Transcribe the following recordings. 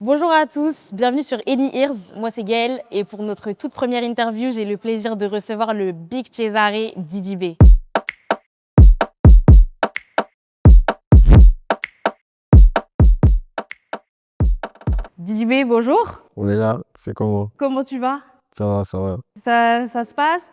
Bonjour à tous, bienvenue sur Any Ears. Moi c'est Gaëlle et pour notre toute première interview, j'ai le plaisir de recevoir le Big Cesare Didi B. Didi B, bonjour. On est là, c'est comment? Comment tu vas? Ça va, ça va. Ça se passe?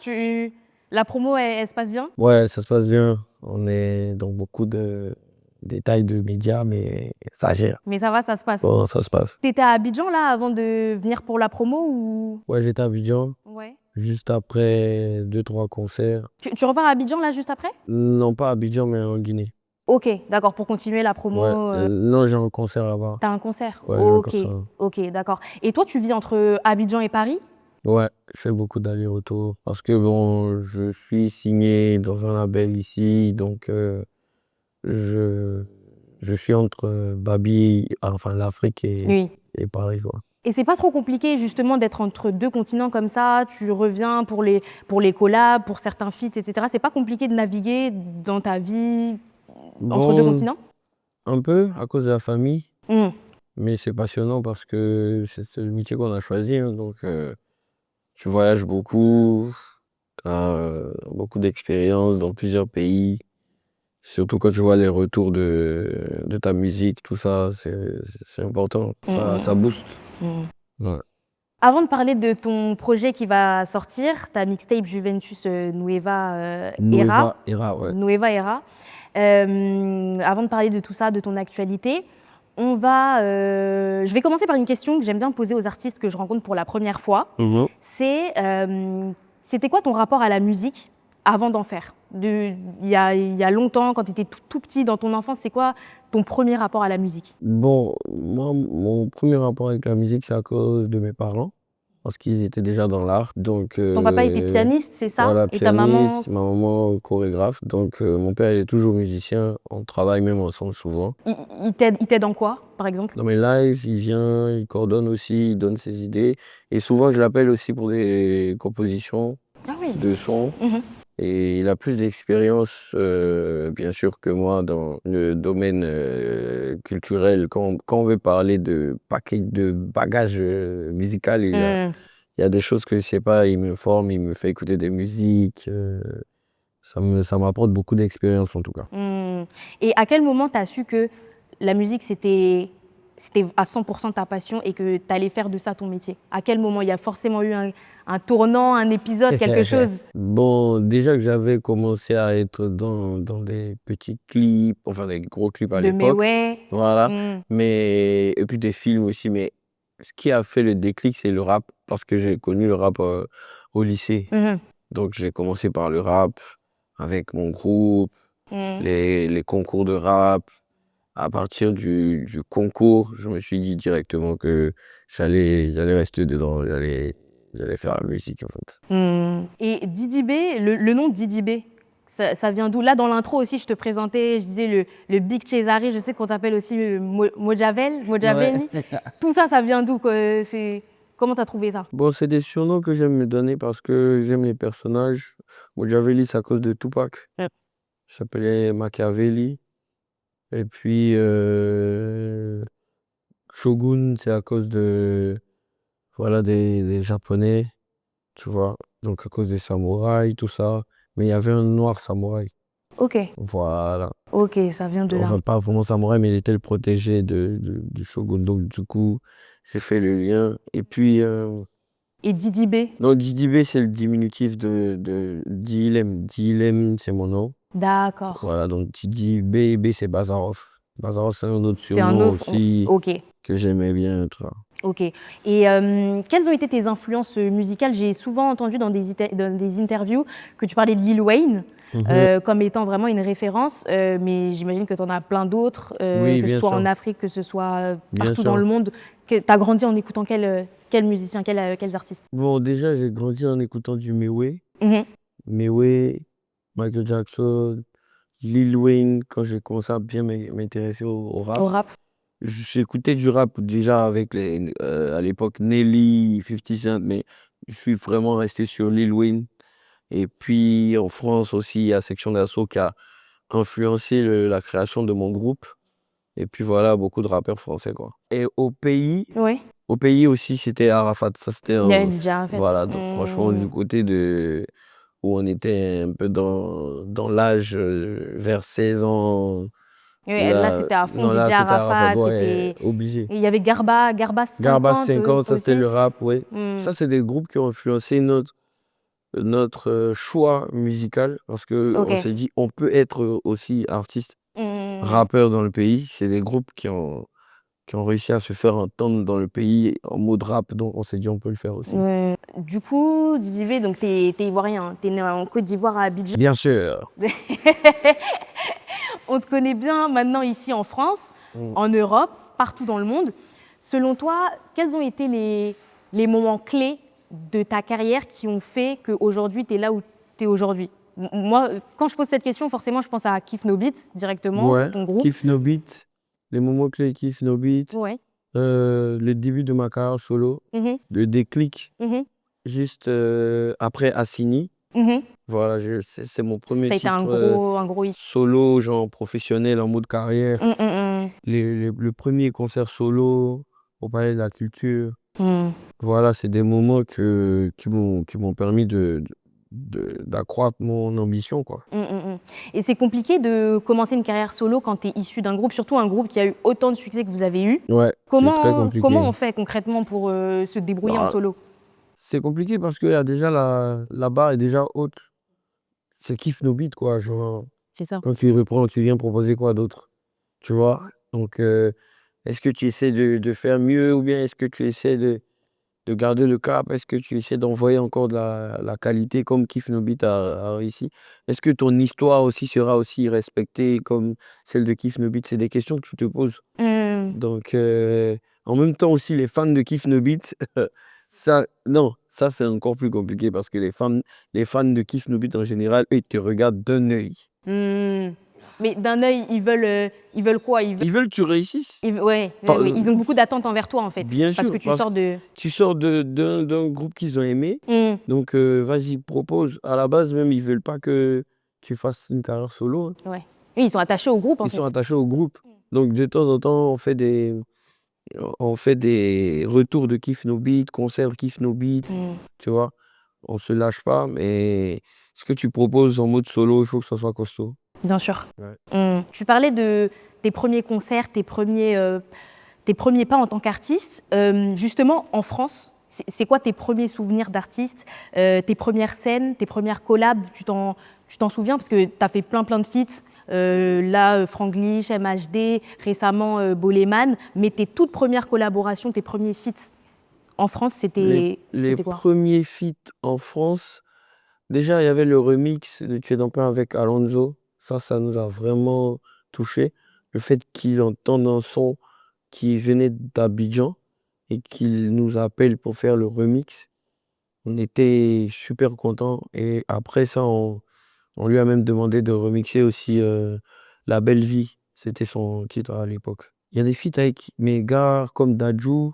La promo, elle se passe bien? Ouais, ça se passe bien. On est dans beaucoup de détails de médias, mais ça gère. Mais ça va, ça se passe. Bon, ça se passe. T'étais à Abidjan là avant de venir pour la promo ou? Ouais, j'étais à Abidjan, Ouais. juste après 2, 3 concerts. Tu repars à Abidjan là juste après? Non, pas à Abidjan, mais en Guinée. Ok, d'accord, pour continuer la Ouais, promo. non, j'ai un concert là-bas. T'as un concert? Ouais, j'ai un Ok, concert. ok, d'accord. Et toi, tu vis entre Abidjan et Paris? Ouais, je fais beaucoup d'allers-retours parce que bon, je suis signé dans un label ici, donc je, je suis entre Babi, enfin l'Afrique Oui. et Paris, quoi. Et c'est pas trop compliqué justement d'être entre deux continents comme ça, tu reviens pour les collabs, pour certains feats, etc. C'est pas compliqué de naviguer dans ta vie entre deux Bon, continents? un peu à cause de la famille, Hmm. mais c'est passionnant parce que c'est le métier qu'on a choisi, hein, donc tu voyages beaucoup, tu as beaucoup d'expériences dans plusieurs pays, surtout quand tu vois les retours de ta musique, tout ça, c'est important, ça Hmm. booste. Hmm. Ouais. Avant de parler de ton projet qui va sortir, ta mixtape Juventus Nueva Era, Nueva Era, ouais. Nueva Era, avant de parler de tout ça, de ton actualité, je vais commencer par une question que j'aime bien poser aux artistes que je rencontre pour la première fois. Mhm. C'était quoi ton rapport à la musique avant d'en faire? Il y a longtemps, quand tu étais tout petit dans ton enfance, c'est quoi ton premier rapport à la musique? Bon, moi, mon premier rapport avec la musique, c'est à cause de mes parents, parce qu'ils étaient déjà dans l'art. Donc, Ton papa était pianiste, c'est ça? voilà, Et ta maman? pianiste, ma maman chorégraphe. Donc, mon père il est toujours musicien. On travaille même ensemble souvent. Il t'aide en quoi, par exemple? Dans mes lives, il vient, il coordonne aussi, il donne ses idées. Et souvent, je l'appelle aussi pour des compositions Ah oui. de sons. Mhm. Et il a plus d'expérience, bien sûr, que moi dans le domaine culturel. Quand on veut parler de bagage musical, Hmm. il y a des choses que je sais pas. Il me forme, il me fait écouter des musiques. Ça m'apporte beaucoup d'expérience en tout cas. Hmm. Et à quel moment tu as su que la musique, c'était à 100% ta passion et que tu allais faire de ça ton métier? À quel moment? Il y a forcément eu un tournant, un épisode, quelque chose Bon, déjà que j'avais commencé à être dans des petits clips, enfin des gros clips à de mais l'époque, ouais. voilà, Hmm. et puis des films aussi, mais ce qui a fait le déclic, c'est le rap, parce que j'ai connu le rap au lycée. Mhm. Donc j'ai commencé par le rap avec mon groupe, Hmm. les concours de rap. À partir du concours, je me suis dit directement que j'allais rester dedans, j'allais faire la musique en fait. Hmm. Et Didi B, le nom Didi B, ça vient d'où? Là, dans l'intro aussi, je te présentais, je disais le Big Cesare, je sais qu'on t'appelle aussi Ouais. Mojaveli. Tout ça, ça vient d'où, quoi? Comment t'as trouvé ça? Bon, c'est des surnoms que j'aime me donner parce que j'aime les personnages. Machiavelli, c'est à cause de Tupac. Mm. Il s'appelait Machiavelli. Et puis, Shogun, c'est à cause voilà, des Japonais, tu vois. Donc, à cause des samouraïs, tout ça. Mais il y avait un noir samouraï. Ok, Voilà. ok, ça vient de là. Enfin, pas vraiment samouraï, mais il était le protégé du Shogun. Donc, du coup, j'ai fait le lien. Et puis, Et Didi B? non, Didi B, c'est le diminutif de Dilem. Dilem, c'est mon nom. D'accord. Voilà, donc Didi B, c'est Bazarov. Bazarov, c'est un autre C'est un surnom autre. aussi Ok, que j'aimais bien, tout ça. ok. Et quelles ont été tes influences musicales? J'ai souvent entendu dans des interviews que tu parlais de Lil Wayne Mhm. comme étant vraiment une référence, mais j'imagine que tu en as plein d'autres, Oui, que ce bien soit en sûr. Afrique, que ce soit Bien partout dans le sûr. monde. Tu as grandi en écoutant quels musiciens, quels artistes? Bon, déjà, j'ai grandi en écoutant du Mewe. Mhm. Mewe, Michael Jackson, Lil Wayne, quand j'ai commencé à bien m'intéresser au Au rap. rap. J'écoutais du rap déjà avec à l'époque Nelly, 50 Cent, mais je suis vraiment resté sur Lil Wayne. Et puis en France aussi, il y a Section d'Assaut qui a influencé la création de mon groupe. Et puis voilà, beaucoup de rappeurs français, quoi. Et Ouais. au pays aussi, c'était Arafat. Ça, c'était Il y a DJ Arafat. voilà, donc, franchement, du côté de où on était un peu dans l'âge vers 16 ans. Ouais, là, Là, c'était à fond non, DJ là, c'était Arafat, Arafat. ouais, obligé. Il y avait Garba Garba 50 50, ça, c'était aussi. le rap, ouais. Mm. Ça, c'est des groupes qui ont influencé notre choix musical parce qu'on Ok. s'est dit, on peut être aussi artiste, Mm. rappeur dans le pays. C'est des groupes qui ont réussi à se faire entendre dans le pays en mode rap, donc on s'est dit, on peut le faire aussi. Du coup, Dizzy, donc t'es ivoirien, t'es né en Côte d'Ivoire à Abidjan. Bien sûr. On te connaît bien maintenant ici en France, Mm. en Europe, partout dans le monde. Selon toi, quels ont été les moments clés de ta carrière qui ont fait qu'aujourd'hui, tu es là où tu es aujourd'hui? Moi, quand je pose cette question, forcément, je pense à Kif No Beats directement, Ouais, ton groupe. Kif No Beat, les moments clés, Kif No Beat, Ouais. le début de ma carrière solo, Mhm, le déclic, mhm, juste après Assini. mhm. Voilà, c'est mon premier Ça a été un titre gros hit. solo, genre professionnel, en mode carrière. Le premier concert solo au Palais de la Culture. Mm. Voilà, c'est des moments qui m'ont permis d'accroître mon ambition, quoi. Et c'est compliqué de commencer une carrière solo quand tu es issu d'un groupe, surtout un groupe qui a eu autant de succès que vous avez eu. Ouais, c'est très Comment compliqué. on fait concrètement pour se débrouiller en Bah, solo? c'est compliqué parce que déjà la barre est déjà haute. C'est Kif No Beat, quoi. Genre, C'est ça. quand tu reprends, tu viens proposer quoi d'autre? Tu vois? Donc, est-ce que tu essaies de faire mieux ou bien est-ce que tu essaies de garder le cap? Est-ce que tu essaies d'envoyer encore de la qualité comme Kif No Beat a réussi? Est-ce que ton histoire aussi sera aussi respectée comme celle de Kif No Beat? C'est des questions que tu te poses. Donc, en même temps aussi, les fans de Kif No Beat, non, ça c'est encore plus compliqué parce que les fans de Kif No Beat en général, eux, ils te regardent d'un œil. Mais d'un œil, ils veulent quoi? Ils veulent que tu réussisses. Ouais, ils ont beaucoup d'attentes envers toi en fait. Bien Parce sûr, que tu sors de. tu sors d'un groupe qu'ils ont aimé, Mm. donc vas-y, propose. À la base, même, ils veulent pas que tu fasses une carrière solo, hein. Ouais. Oui, ils sont attachés au groupe en Ils fait. sont attachés au groupe. Donc, de temps en temps, on fait des retours de Kif No Beat, concerts Kif No Beat, tu vois. On se lâche pas, mais ce que tu proposes en mode solo, il faut que ça soit costaud. Bien sûr. Ouais. Tu parlais de tes premiers concerts, tes premiers pas en tant qu'artiste. Justement, en France, c'est quoi tes premiers souvenirs d'artiste, tes premières scènes, tes premières collabs? Tu t'en souviens? Parce que tu as fait plein de feats. Là, Franglish, MHD, récemment Boleman. Mais tes toutes premières collaborations, tes premiers feats en France, Les c'était quoi? premiers feats en France, déjà, il y avait le remix de Tu es dans plein avec Alonso. Ça nous a vraiment touchés. Le fait qu'il entende un son qui venait d'Abidjan et qu'il nous appelle pour faire le remix, on était super contents. Et après ça, on lui a même demandé de remixer aussi La Belle Vie. C'était son titre à l'époque. Il y a des feats avec mes gars comme Dadju.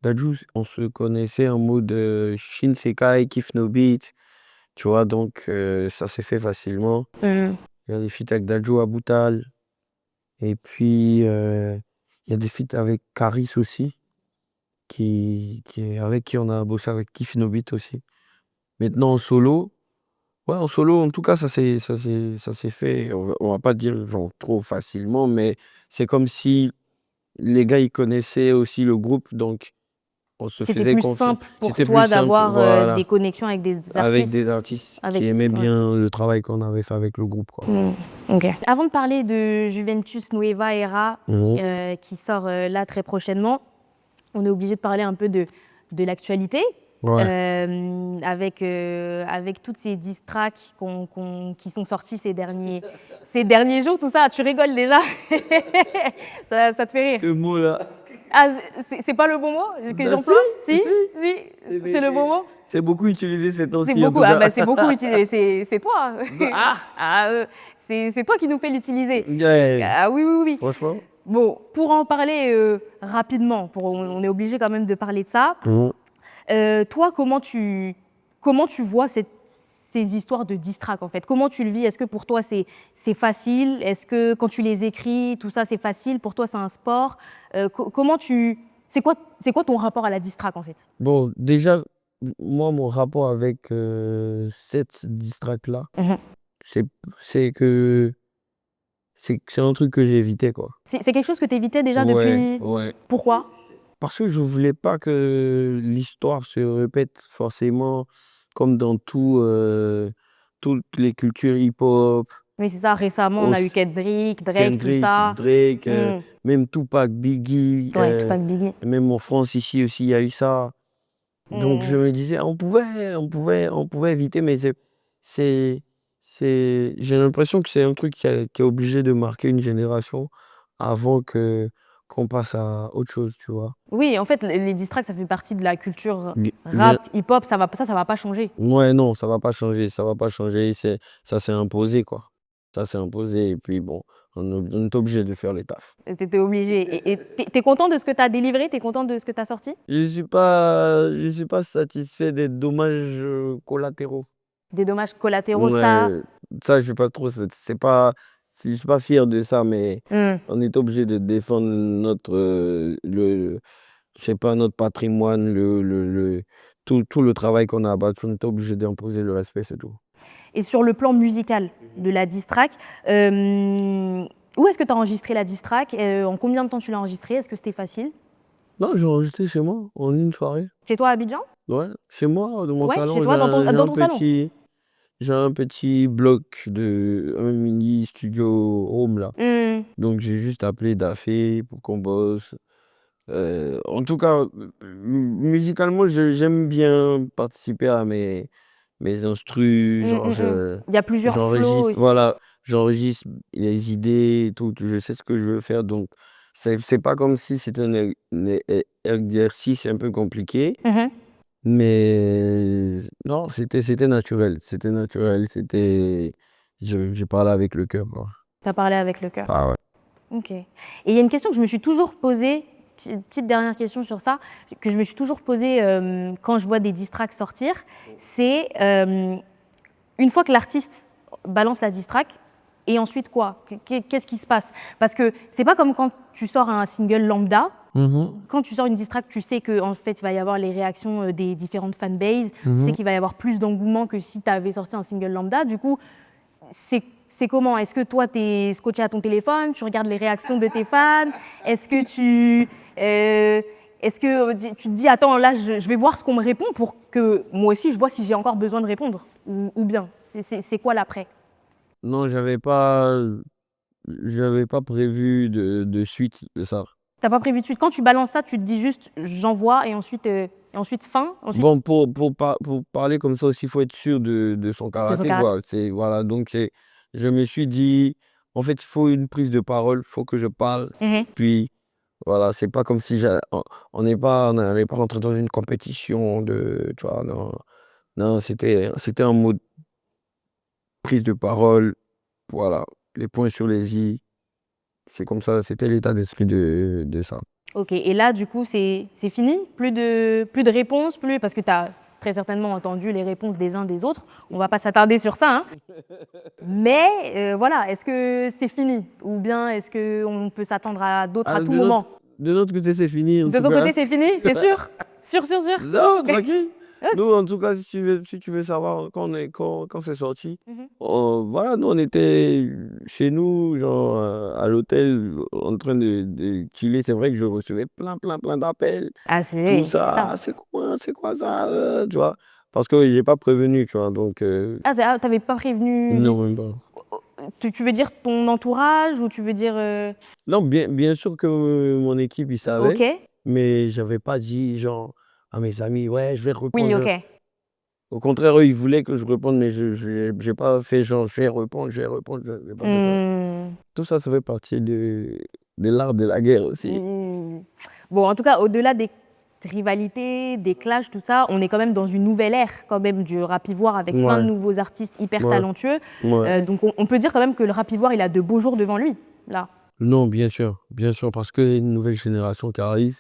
Dadju, on se connaissait en mode Shinsekai, Kif No Beat. Tu vois, donc ça s'est fait facilement. Il y a des feats avec Dadju Aboutal. Et puis, il y a des feats avec Karis aussi, avec qui on a bossé avec Kif No Beat aussi. Maintenant, en solo, ouais, en solo, en tout cas, ça s'est fait, on va pas dire genre trop facilement, mais c'est comme si les gars, ils connaissaient aussi le groupe, donc on se C'était faisait plus confiance. simple pour C'était plus toi simple, d'avoir voilà, des connexions avec des avec artistes. des artistes qui aimaient bien le travail qu'on avait fait avec le groupe, quoi. Ok. Avant de parler de Juventus Nueva Era, qui sort là très prochainement, on est obligé de parler un peu de l'actualité. Ouais. Avec toutes ces diss tracks qui sont sortis ces derniers jours, tout ça, tu rigoles déjà. ça te fait rire. Ce mot-là. Ah, c'est pas le bon mot que j'emploie? Si, c'est le bon mot. C'est beaucoup utilisé ces temps-ci. C'est beaucoup, c'est beaucoup utilisé. C'est toi. C'est toi qui nous fais l'utiliser. Ouais. Ah oui. Franchement. Bon, pour en parler rapidement, on est obligé quand même de parler de ça. Toi, comment tu vois ces histoires de diss track, en fait? Comment tu le vis? Est-ce que pour toi, c'est facile? Est-ce que quand tu les écris, tout ça, c'est facile? Pour toi, c'est un sport? Comment tu... C'est quoi ton rapport à la diss track, en fait? Bon, déjà, moi, mon rapport avec cette distract-là, Mhm. c'est c'est que c'est un truc que j'évitais, quoi. C'est quelque chose que tu évitais déjà Ouais, depuis... ouais. Pourquoi? Parce que je voulais pas que l'histoire se répète forcément comme dans toutes les cultures hip-hop, Oui, c'est ça. Récemment, on a eu aussi Kendrick, Drake, tout Kendrick, ça. Drake, Hmm. même Tupac, Biggie, Ouais, Tupac Biggie. même en France ici aussi, il y a eu ça. Donc je Hmm. me disais, on pouvait éviter, mais c'est, j'ai l'impression que c'est un truc qui est obligé de marquer une génération avant qu'on passe à autre chose, tu vois. Oui, en fait, les diss tracks, ça fait partie de la culture Bien, rap, hip-hop. Ça va pas changer. ouais, non, ça va pas changer, ça va pas changer, ça s'est imposé, quoi. Ça s'est imposé, et puis bon, on est obligé de faire les tafs. T'étais obligé. Et t'es content de ce que t'as délivré? T'es content de ce que t'as sorti? Je suis pas satisfait des dommages collatéraux. Des dommages collatéraux, ça. Ouais, ça, je suis pas trop, je suis pas fier de ça, mais Hmm. on est obligé de défendre je sais pas, notre patrimoine, tout le travail qu'on a abattu, on est obligé d'imposer le respect, c'est tout. Et sur le plan musical de la diss track, où est-ce que tu as enregistré la diss track? En combien de temps tu l'as enregistrée? Est-ce que c'était facile? Non, j'ai enregistré chez moi, en une soirée. Chez toi à Abidjan? Ouais, chez moi, dans mon Ouais, chez salon, toi, dans ton salon. j'ai un petit bloc un mini studio home là. Hmm. Donc j'ai juste appelé Dafé pour qu'on bosse. En tout cas, musicalement, j'aime bien participer à mes instrus, Hmm, genre hmm, hmm. Il y a plusieurs flows j'enregistre, aussi. voilà, j'enregistre les idées, et tout, je sais ce que je veux faire, donc c'est pas comme si c'était un exercice un peu compliqué, Mhm. mais non, c'était naturel, j'ai parlé avec le cœur, quoi. Tu as parlé avec le cœur. Ah ouais. Ok. Et il y a une question que je me suis toujours posée, petite dernière question sur ça, que je me suis toujours posée quand je vois des diss tracks sortir, c'est une fois que l'artiste balance la diss track, et ensuite quoi? Qu'est-ce qui se passe? Parce que c'est pas comme quand tu sors un single lambda. Quand tu sors une diss track, tu sais qu'en fait, il va y avoir les réactions des différentes fanbases. Tu sais qu'il va y avoir plus d'engouement que si tu avais sorti un single lambda. Du coup, c'est comment? Est-ce que toi, tu es scotché à ton téléphone, tu regardes les réactions de tes fans? Est-ce que tu te dis, attends, là, je vais voir ce qu'on me répond pour que moi aussi, je vois si j'ai encore besoin de répondre ou bien? C'est quoi l'après? Non, j'avais pas prévu de suite de ça. T'as pas prévu de suite. Quand tu balances ça, tu te dis juste, j'envoie et ensuite fin, ensuite Bon, pour parler comme ça aussi, il faut être sûr de son de son karaté, caractère. quoi. Voilà, donc je me suis dit, en fait, il faut une prise de parole, il faut que je parle. Mhm. Puis, voilà, c'est pas comme si on n'est pas rentré dans une compétition tu vois, non. Non, c'était un mode prise de parole, voilà, les points sur les i. C'est comme ça, c'était l'état d'esprit de ça. Ok, et là, du coup, c'est fini? Plus de réponses, parce que tu as très certainement entendu les réponses des uns des autres. On va pas s'attarder sur ça, hein. Mais voilà, est-ce que c'est fini? Ou bien est-ce qu'on peut s'attendre à d'autres Ah, à tout de notre, moment? de notre côté, c'est fini, en De tout ton côté, cas. c'est fini? C'est sûr? Sûr, sûr, sûr? Non, Ok. tranquille. Ok. Nous, en tout cas, si tu veux savoir quand c'est sorti, Mhm. voilà, nous, on était chez nous, genre, à l'hôtel, en train de chiller. C'est vrai que je recevais plein, plein, plein d'appels, Ah, tout c'est ça. ça. Ah, c'est quoi ça, tu vois? Parce que j'ai pas prévenu, tu vois, donc, Ah, t'avais pas prévenu. non, même pas. Tu veux dire ton entourage ou tu veux dire. Non, bien sûr que mon équipe, ils Ok. savaient, mais j'avais pas dit, genre, à mes amis, ouais, je vais Oui, répondre. ok. Au contraire, eux, ils voulaient que je réponde, mais j'ai pas fait genre, je vais répondre, je n'ai pas fait ça. Hmm. Tout ça, ça fait partie de l'art de la guerre aussi. Hmm. Bon, en tout cas, au-delà des rivalités, des clashs, tout ça, on est quand même dans une nouvelle ère quand même du rap ivoire avec plein de Ouais, nouveaux artistes hyper ouais, talentueux. ouais. Donc on peut dire quand même que le rap ivoire, il a de beaux jours devant lui, là. Non, bien sûr, parce qu'il y a une nouvelle génération qui arrive.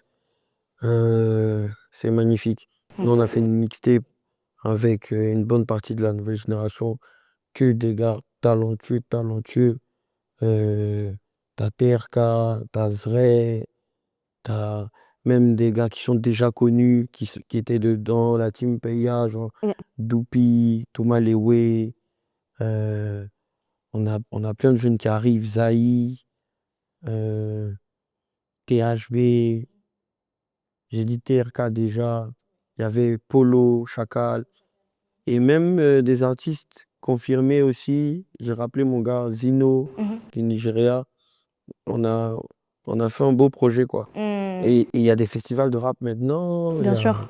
C'est magnifique. Nous, on a fait une mixtape avec une bonne partie de la nouvelle génération, que des gars talentueux, talentueux. T'as TRK, t'as Zray, t'as même des gars qui sont déjà connus, qui étaient dedans, la team PIA, genre Mm. Doupi, Thomas Lewe, euh, on a plein de jeunes qui arrivent, Zaï, euh, THB, j'ai dit TRK déjà, il y avait Polo, Chacal, et même des artistes confirmés aussi. J'ai rappelé mon gars Zino Mhm. du Nigeria. On a, on a fait un beau projet, quoi. Mm. Et il y a des festivals de rap maintenant. Bien sûr,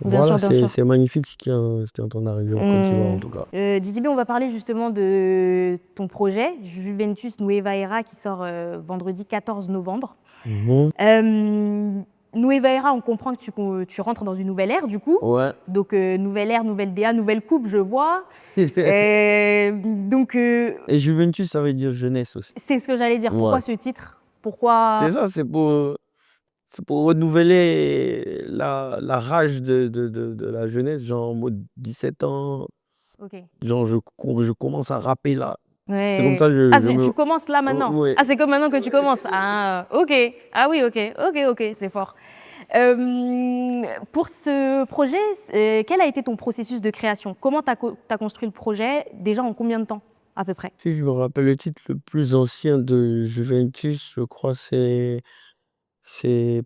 bien Voilà, sûr, bien sûr. c'est magnifique ce qui est en train d'arriver en Côte d'Ivoire, en Mm. tout cas. Didi B, on va parler justement de ton projet, Juventus Nueva Era, qui sort vendredi 14 novembre. Mhm. Nueva Era, on comprend que tu rentres dans une nouvelle ère, du coup. Ouais. Donc, nouvelle ère, nouvelle DA, nouvelle coupe, je vois. Donc, Et Juventus, ça veut dire jeunesse aussi. c'est ce que j'allais dire. Ouais. Pourquoi ce titre? Pourquoi... C'est ça, c'est pour renouveler la rage de la jeunesse, genre en mode 17 ans. Ok. Genre, je commence à rapper là. C'est comme Ouais. ça que Ah, je me. tu commences là maintenant. Ouais. Ah, c'est comme maintenant que tu commences. Ah, ok. Ah oui, ok. Ok, ok, c'est fort. Pour ce projet, quel a été ton processus de création? Comment tu as construit le projet? Déjà en combien de temps, à peu près? Si je me rappelle, le titre le plus ancien de Juventus, je crois, c'est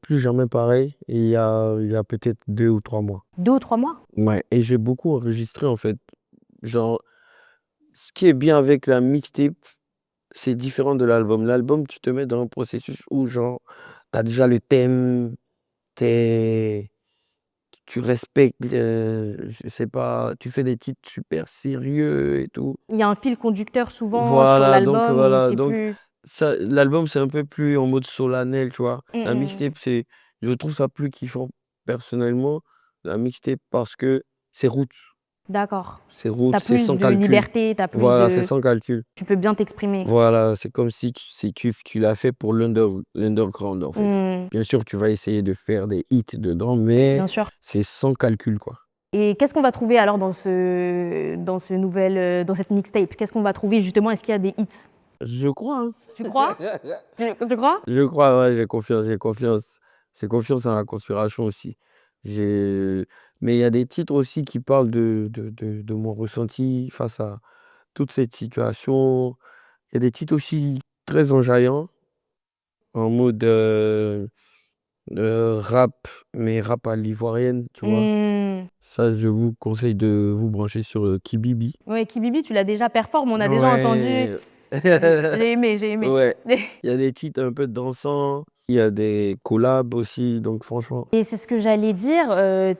Plus jamais pareil. Et il y a peut-être 2 ou 3 mois. 2 ou 3 mois? Ouais. Et j'ai beaucoup enregistré, en fait. Genre, ce qui est bien avec la mixtape, c'est différent de l'album. L'album, tu te mets dans un processus où, genre, t'as déjà le thème, t'es, tu respectes, je sais pas, tu fais des titres super sérieux et tout. Il y a un fil conducteur souvent sur Voilà, donc, l'album ou voilà, c'est donc, plus... l'album, c'est un peu plus en mode solennel, tu vois. Mm, La mm. mixtape, je trouve ça plus kiffant, personnellement, la mixtape, parce que c'est route. D'accord. C'est Tu route, as c'est plus sans de calcul. liberté, tu as plus Voilà, c'est de... sans calcul. Tu peux bien t'exprimer. Voilà, c'est comme si tu l'as fait pour l'underground, en fait. Mm, Bien sûr, tu vas essayer de faire des hits dedans, mais bien sûr. c'est sans calcul, quoi. Et qu'est-ce qu'on va trouver alors dans cette mixtape? Qu'est-ce qu'on va trouver justement? Est-ce qu'il y a des hits? Je crois, hein. Tu crois? Tu crois? Je crois, ouais, j'ai confiance, j'ai confiance. J'ai confiance en la conspiration aussi. Mais il y a des titres aussi qui parlent de mon ressenti face à toute cette situation. Il y a des titres aussi très enjaillants, en mode rap, mais rap à l'ivoirienne, tu vois. Hmm. Ça, je vous conseille de vous brancher sur Kibibi. Ouais, Kibibi, tu l'as déjà performé, on a déjà entendu. Ouais. J'ai aimé, j'ai aimé. Ouais. Il y a des titres un peu dansants. Il y a des collabs aussi. Donc, franchement. Et c'est ce que j'allais dire,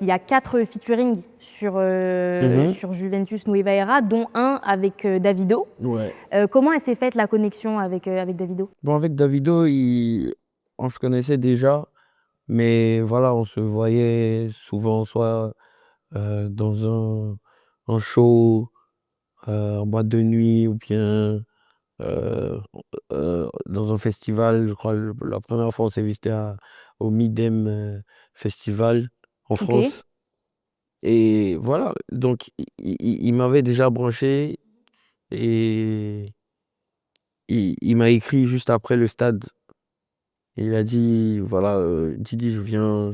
il y a 4 featuring Mhm. sur Juventus Nueva Era, dont un avec Davido. Ouais. Comment elle s'est faite la connexion avec Davido? Bon, avec Davido, on se connaissait déjà. Mais voilà, on se voyait souvent soit dans un show, en boîte de nuit, ou bien euh, dans un festival. Je crois la première fois, on s'est vu, c'était au Midem Festival en Ok. France. Et voilà, donc il m'avait déjà branché et il m'a écrit juste après le stade. Il a dit, voilà, Didi, je viens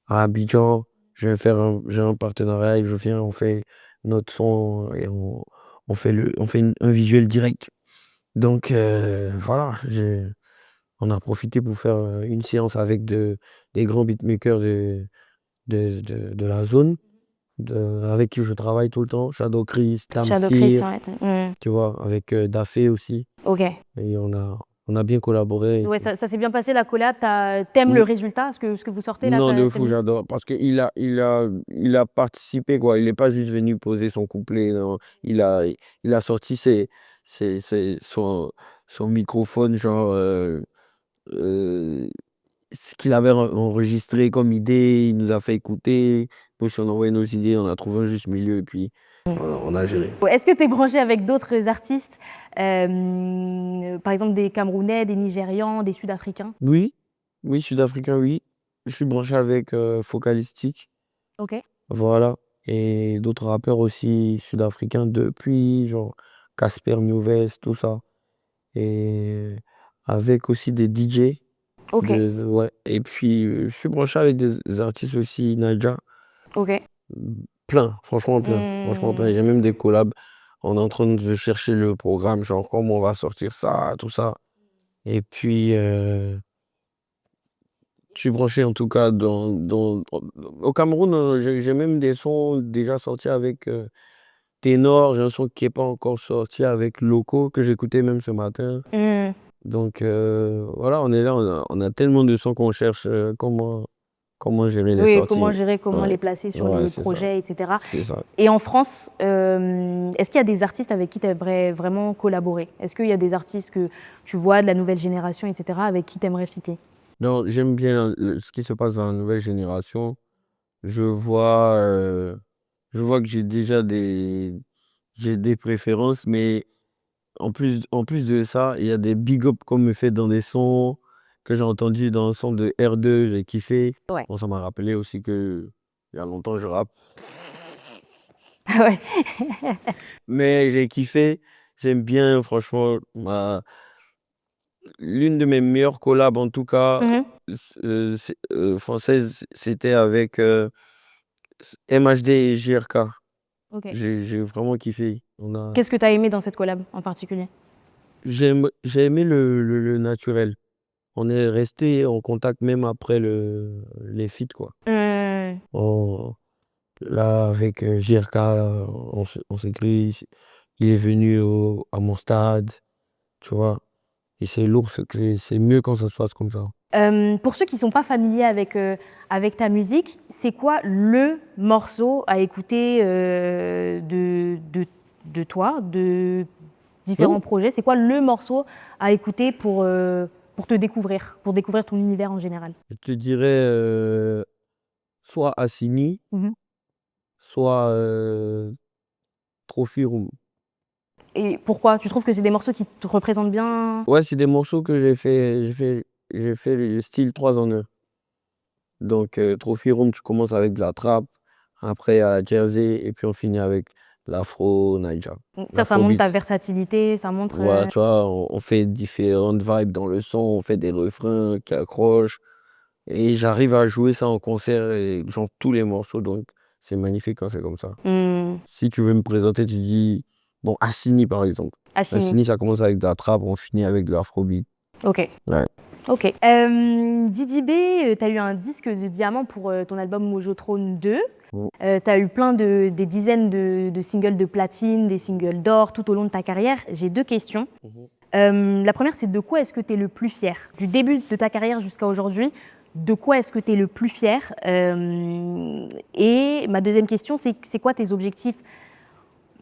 à Abidjan, j'ai un partenariat et je viens, on fait notre son et on fait un visuel direct. Donc voilà, on a profité pour faire une séance avec des grands beatmakers de la zone, avec qui je travaille tout le temps, Shadow Chris, Shadow Chris, Tamsir, ouais. Hmm. tu vois, avec Dafé aussi. Ok. Et on a bien collaboré. Ouais, ça s'est bien passé la collab. T'aimes le Mm. résultat, ce que vous sortez là, Non, de c'est fou, bien? j'adore. Parce qu'il a participé, quoi. Il n'est pas juste venu poser son couplet, non. Il a sorti son microphone, genre, ce qu'il avait enregistré comme idée, il nous a fait écouter. Nous, on a envoyé nos idées, on a trouvé un juste milieu, et puis on a géré. Est-ce que tu es branché avec d'autres artistes, par exemple des Camerounais, des Nigérians, des Sud-Africains? Oui, oui, sud-africain, oui. Je suis branché avec Focalistic. Ok. Voilà. Et d'autres rappeurs aussi sud-africains depuis, genre Casper Nyovest, tout ça. Et avec aussi des DJ. Ok, Ouais. Et puis, je suis branché avec des artistes aussi, Naija. ok. Plein, franchement plein. Franchement plein. Hmm. Il y a même des collabs. On est en train de chercher le programme, genre comment on va sortir ça, tout ça. Et puis, je suis branché en tout cas au Cameroun, j'ai même des sons déjà sortis avec Ténor. J'ai un son qui n'est pas encore sorti avec Loco, que j'écoutais même ce matin. Hmm. Donc voilà, on est là, on a tellement de sons qu'on cherche comment gérer les Oui, sorties. comment gérer, comment Ouais, les placer sur ouais, les c'est ça. projets, etc. C'est ça. Et en France, est-ce qu'il y a des artistes avec qui tu aimerais vraiment collaborer? Est-ce qu'il y a des artistes que tu vois de la nouvelle génération, etc., avec qui tu aimerais fitter? Non, j'aime bien ce qui se passe dans la nouvelle génération. Je vois, je vois que j'ai des préférences, mais en plus de ça, il y a des big up qu'on me fait dans des sons que j'ai entendus dans le son de R2, j'ai kiffé. Ouais. Bon, ça m'a rappelé aussi que il y a longtemps je rappe. Ouais. Mais j'ai kiffé, j'aime bien, franchement, l'une de mes meilleures collabs en tout cas, Mhm. française, c'était avec MHD et JRK. Ok. J'ai vraiment kiffé. Qu'est-ce que tu as aimé dans cette collab en particulier? J'ai aimé le naturel. On est resté en contact même après les feats, quoi. Hmm. Là, avec JRK, on s'écrit. Il est venu à mon stade, tu vois. Et c'est lourd, c'est mieux quand ça se passe comme ça. Pour ceux qui ne sont pas familiers avec ta musique, c'est quoi le morceau à écouter de toi, de Non, différents projets? C'est quoi le morceau à écouter pour te découvrir, pour découvrir ton univers en général? je te dirais soit Assini, Mhm. soit Trophy Room. Et pourquoi? Tu trouves que c'est des morceaux qui te représentent bien? Ouais, c'est des morceaux que j'ai fait le style 3 en 1. Donc, Trophy Room, tu commences avec de la trap, après à la Jersey, et puis on finit avec l'afro, Naija, Ça montre ta l'afrobeat. versatilité, ça montre... Voilà, tu vois, on fait différentes vibes dans le son, on fait des refrains qui accrochent, et j'arrive à jouer ça en concert, et genre tous les morceaux, donc c'est magnifique quand c'est comme ça. Si tu veux me présenter, tu dis, bon, Assini par exemple. Assini. Assini, ça commence avec de la trap, on finit avec de l'afrobeat. Ok. Ouais. Ok. Didi B, tu as eu un disque de diamant pour ton album Mojo Throne 2. Bon. Tu as eu des dizaines de singles de platine, des singles d'or tout au long de ta carrière. J'ai deux questions. Mhm. La première, c'est de quoi est-ce que tu es le plus fier? Du début de ta carrière jusqu'à aujourd'hui, de quoi est-ce que tu es le plus fier? Et ma deuxième question, c'est quoi tes objectifs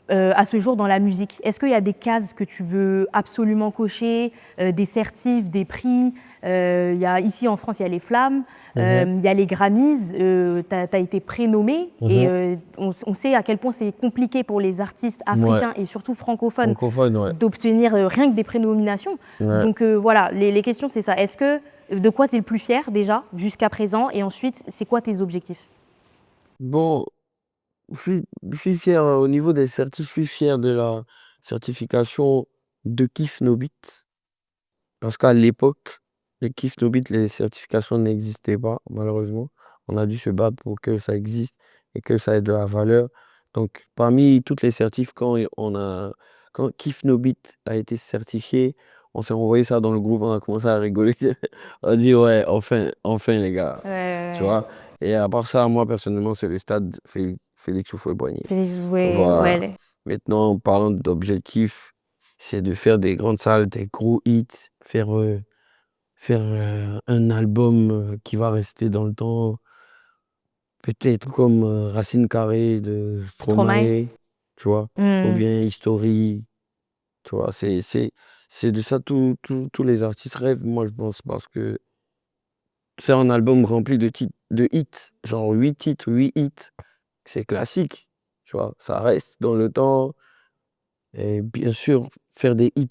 à ce jour dans la musique? Est-ce qu'il y a des cases que tu veux absolument cocher, des certifs, des prix? Ici en France, il y a les Flammes, Mhm. il y a les Grammys, tu as été prénommé et Mhm. on sait à quel point c'est compliqué pour les artistes Ouais, africains et surtout francophones francophone, ouais. d'obtenir rien que des prénominations. Ouais. Donc voilà, les questions c'est ça. De quoi tu es le plus fier déjà jusqu'à présent et ensuite c'est quoi tes objectifs? Bon, je suis fier au niveau des certifs, je suis fier de la certification de Kif No Beat. Parce qu'à l'époque, les Kif No Beat, les certifications n'existaient pas, malheureusement. On a dû se battre pour que ça existe et que ça ait de la valeur. Donc, parmi toutes les certifs, quand Kif No Beat a été certifié, on s'est envoyé ça dans le groupe, on a commencé à rigoler. On a dit, ouais, enfin, enfin, les gars. Tu Ouais, vois? Et à part ça, moi, personnellement, c'est le stade Félix Houphouët-Boigny. ouais, Voilà. ouais. Maintenant, parlant d'objectifs, c'est de faire des grandes salles, des gros hits, faire un album qui va rester dans le temps, peut-être comme Racine Carrée de Stromae. Stromae, tu vois, ou Hmm. bien History, tu vois, c'est de ça tous les artistes rêvent, moi, je pense, parce que faire un album rempli de hits, genre 8 titres, 8 hits, c'est classique, tu vois, ça reste dans le temps. Et bien sûr, faire des hits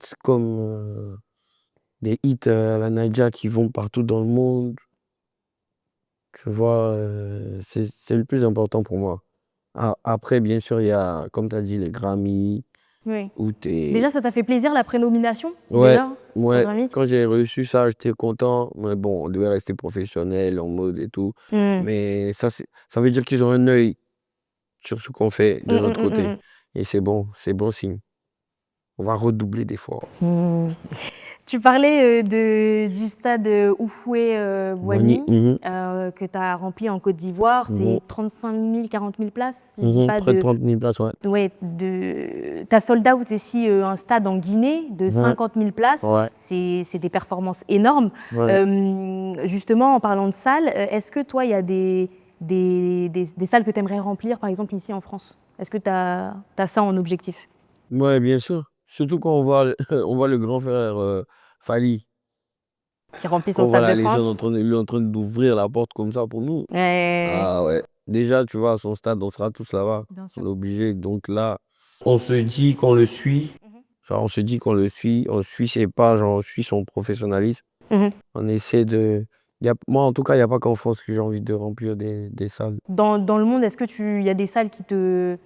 à la Naija qui vont partout dans le monde, tu vois, c'est le plus important pour moi. Après, bien sûr, il y a, comme tu as dit, les Grammy, Oui. où t'es... Déjà, ça t'a fait plaisir la prénomination, Ouais, déjà, au ouais, Grammy? quand j'ai reçu ça, j'étais content. Mais bon, on devait rester professionnel, en mode et tout. Mm. Mais ça veut dire qu'ils ont un œil sur ce qu'on fait Mm, de mm, notre côté. mm, Et c'est bon signe. On va redoubler d'efforts. mm, mm. Tu parlais du stade Bonnie, Oufoué-Boigny que tu as rempli en Côte d'Ivoire. C'est 35 000, 40 000 places, si je dis pas près de de... 30 000 places, ouais. Ouais, tu as sold out aussi un stade en Guinée de Ouais, 50 000 places. ouais, C'est des performances énormes. ouais. Justement, en parlant de salles, est-ce que toi, il y a des salles que tu aimerais remplir, par exemple ici en France? Est-ce que tu as ça en objectif? Ouais, bien sûr. Surtout quand on voit, on voit le grand frère Fally, Qui remplit son qu'on voit stade la de légende France? lui en train d'ouvrir la porte comme ça pour nous. Ouais, Ah ouais. Déjà, tu vois, à son stade, on sera tous là-bas. bien On sûr. est obligé. Donc là, on se dit qu'on le suit. Mhm. Genre, on se dit qu'on le suit. On suit ses pas, genre, on suit son professionnalisme. Mhm. On essaie de. Moi, en tout cas, il n'y a pas qu'en France que j'ai envie de remplir des salles. Dans le monde, est-ce que il y a des salles La qui te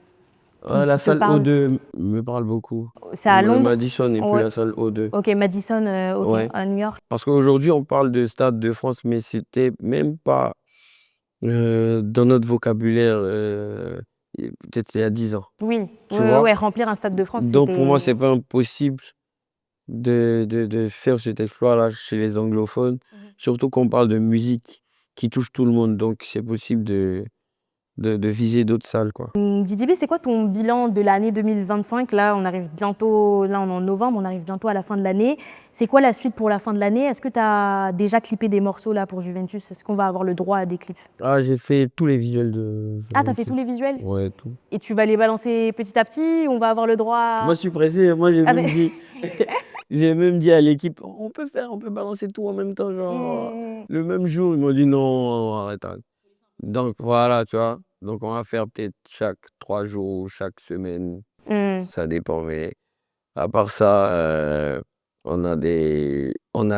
salle parlent? O2 me parle beaucoup. C'est à Le Londres? Madison et puis Ouais. la salle O2. Ok, Madison, ok, Ouais. à New York. Parce qu'aujourd'hui, on parle de Stade de France, mais c'était même pas dans notre vocabulaire, peut-être il y a 10 ans. Oui, Tu vois? ouais, remplir un stade de France, Donc pour moi, c'était... c'est pas impossible de faire cet exploit-là chez les anglophones, Mhm. surtout qu'on parle de musique qui touche tout le monde. Donc c'est possible de viser d'autres salles, quoi. Didi B, c'est quoi ton bilan de l'année 2025? Là, on arrive bientôt, là, on est en novembre, on arrive bientôt à la fin de l'année. C'est quoi la suite pour la fin de l'année? Est-ce que tu as déjà clippé des morceaux là pour Juventus? Est-ce qu'on va avoir le droit à des clips? Ah, j'ai fait tous les visuels de Ah, t'as fait tous Juventus. les visuels? Ouais, tout. Et tu vas les balancer petit à petit? On va avoir le droit Moi, à... je suis pressé. Moi, j'ai Ah, même dit, j'ai même dit à l'équipe, on peut balancer tout en même temps, genre, Hmm, le même jour. Ils m'ont dit non, arrête, arrête. Donc, voilà, tu vois. Donc, on va faire peut-être chaque 3 jours, chaque semaine. hmm. Ça dépend. Mais à part ça, on a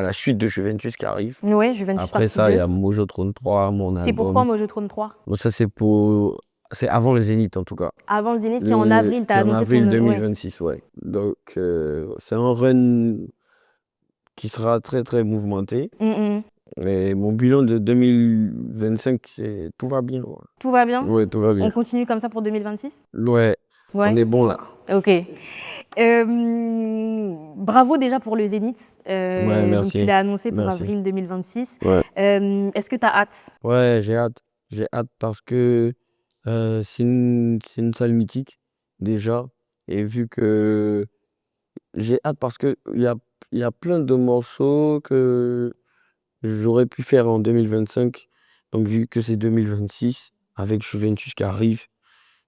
la suite de Juventus qui arrive. Ouais, Juventus Après partie ça, il y 2. a Mojo 3, mon C'est pourquoi album. Mojo Trône 3? Bon, ça, c'est avant le Zénith, en tout cas. Avant le Zénith, qui est en avril, tu Qui as est en annoncé avril ton... Ouais. 2026, ouais. Donc, c'est un run qui sera très, très mouvementé. Hmm, hmm. Et mon bilan de 2025, tout va bien. Ouais, Tout va bien? ouais, tout va On bien. continue comme ça pour 2026? Ouais, on Ouais. est bon là. Ok. Bravo déjà pour le Zénith. Ouais, Donc tu merci. l'as annoncé pour Merci. avril 2026. Ouais, Est-ce que tu as hâte? ouais, j'ai hâte. J'ai hâte parce que c'est une salle mythique, déjà. Et vu que j'ai hâte parce que il y a plein de morceaux que j'aurais pu faire en 2025. Donc, vu que c'est 2026, avec Juventus qui arrive,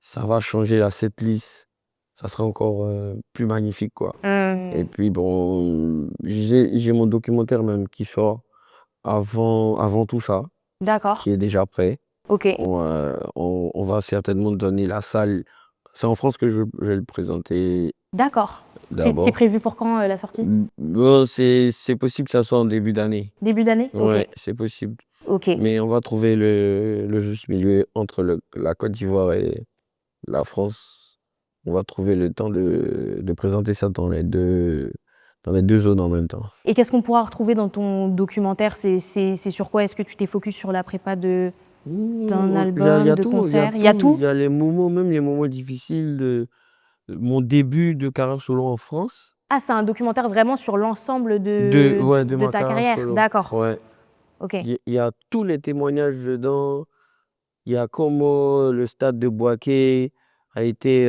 ça va changer la setlist. Ça sera encore plus magnifique, quoi. Et puis, bon, j'ai mon documentaire même qui sort avant tout ça, D'accord. qui est déjà prêt. Ok. On va certainement donner la salle. C'est en France que je vais le présenter D'accord. C'est d'abord. prévu pour quand la sortie? Bon, c'est possible que ça soit en début d'année. Début d'année? Ok. Ouais, c'est possible. Ok. Mais on va trouver le juste milieu entre la Côte d'Ivoire et la France. On va trouver le temps de présenter ça dans les deux zones en même temps. Et qu'est-ce qu'on pourra retrouver dans ton documentaire? C'est sur quoi? Est-ce que tu t'es focus sur la prépa d'un Il y album, a de tout, il y a concert? Il y a tout. Il tout? y a les moments, même les moments difficiles de mon début de carrière solo en France. Ah, c'est un documentaire vraiment sur l'ensemble Ouais, de de ma ta carrière carrière. solo. D'accord. Ouais. Ok. Il y a tous les témoignages dedans. Il y a comment le stade de Boaké a été,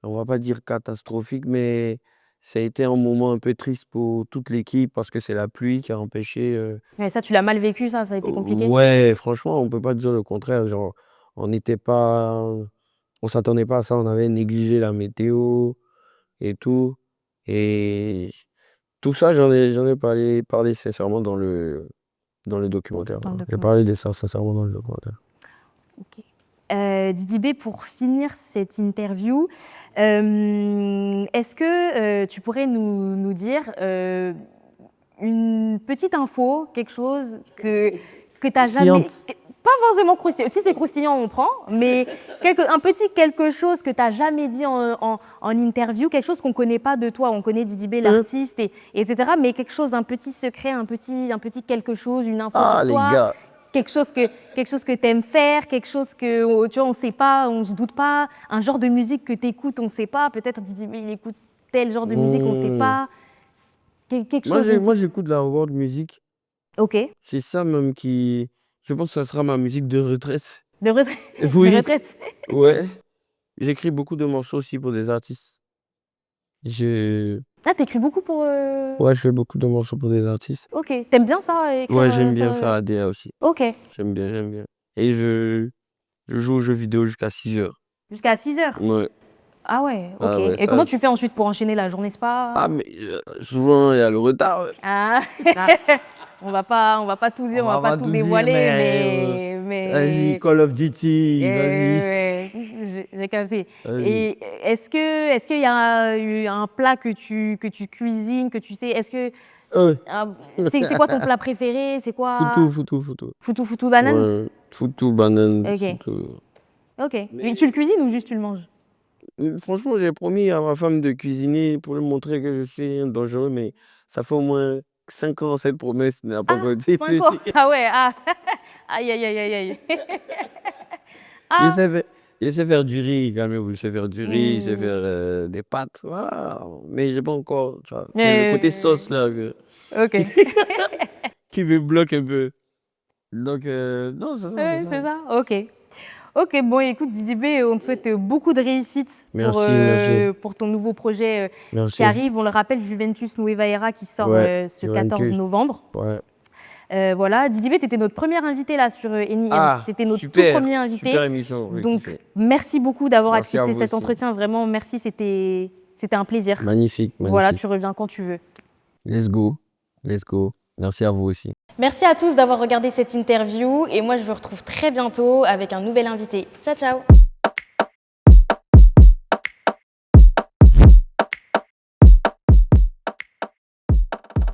on va pas dire catastrophique, mais ça a été un moment un peu triste pour toute l'équipe parce que c'est la pluie qui a empêché. Et ça, tu l'as mal vécu, ça a été compliqué? Ouais, franchement, on peut pas dire le contraire. Genre, on n'était pas, on s'attendait pas à ça. On avait négligé la météo et tout. Et tout ça, j'en ai parlé sincèrement dans le documentaire, Dans le quoi. J'ai documentaire. parlé de ça sincèrement dans le documentaire. Ok. Didi B, pour finir cette interview, est-ce que tu pourrais nous dire une petite info, quelque chose que tu n'as jamais... Pétillante. forcément croustillant. Si c'est croustillant, on prend, mais un petit quelque chose que tu n'as jamais dit en interview, quelque chose qu'on ne connaît pas de toi. On connaît Didi B, l'artiste, etc. Mais quelque chose, un petit secret, un petit quelque chose, une info Ah, sur les toi. gars. Quelque chose que tu aimes faire, quelque chose que tu vois, on ne sait pas, on ne se doute pas, un genre de musique que tu écoutes, on ne sait pas. Peut-être Didi B, il écoute tel genre de musique, on ne sait pas. Quelque chose. Moi, j'écoute la world music. Ok. C'est ça même qui. Je pense que ça sera ma musique de retraite. De retraite. Oui. De retraite. Ouais. J'écris beaucoup de morceaux aussi pour des artistes. Ah, t'écris beaucoup pour. Ouais, je fais beaucoup de morceaux pour des artistes. Ok. T'aimes bien ça, écrire, Ouais, j'aime bien faire la DA aussi. Ok. J'aime bien. Et je joue aux jeux vidéo jusqu'à 6h. Jusqu'à 6h. Ouais. Ah ouais, ok. Ah ouais, Et ça- comment tu fais ensuite pour enchaîner la journée, c'est pas. Ah, mais souvent, il y a le retard. Ah. On va pas tout dire, on va pas tout dévoiler, mais. Vas-y, Call of Duty, vas-y. Ouais, j'ai capté. Vas-y. Et est-ce qu'il y a eu un plat que tu cuisines, que tu sais, est-ce que c'est quoi ton plat préféré, c'est quoi? Foutou. Foutou banane. Ouais, foutou, banane, Ok. foutou. Ok. Mais tu le cuisines ou juste tu le manges? Franchement, j'ai promis à ma femme de cuisiner pour lui montrer que je suis un dangereux, mais ça fait au moins 5 ans cette promesse n'a pas encore été 5 ans. tenue. Ah ouais, ah. Aïe, aïe, aïe, aïe, aïe. Il Ah. sait faire du riz, quand même. Il sait faire du riz, il sait faire des pâtes. Waouh. Mais j'ai pas encore. Tu vois, c'est le côté sauce là Ok. qui me bloque un peu. Donc, non, c'est ça. Ouais, c'est ça. Ok. Ok, bon, écoute, Didi B, on te souhaite beaucoup de réussite Merci. pour ton nouveau projet qui Merci. arrive. On le rappelle, Juventus Nueva Era qui sort Ouais, ce 14 Juventus. novembre. Ouais. Voilà, Didi B, tu étais notre première invitée là sur Eni. Ah, Tu étais notre super, tout premier invité. super émission. j'ai Donc, kiffé. merci beaucoup d'avoir Merci à accepté vous cet aussi. entretien. Vraiment, merci, c'était un plaisir. Magnifique. Voilà, tu reviens quand tu veux. Let's go. Merci à vous aussi. Merci à tous d'avoir regardé cette interview et moi je vous retrouve très bientôt avec un nouvel invité. Ciao, ciao!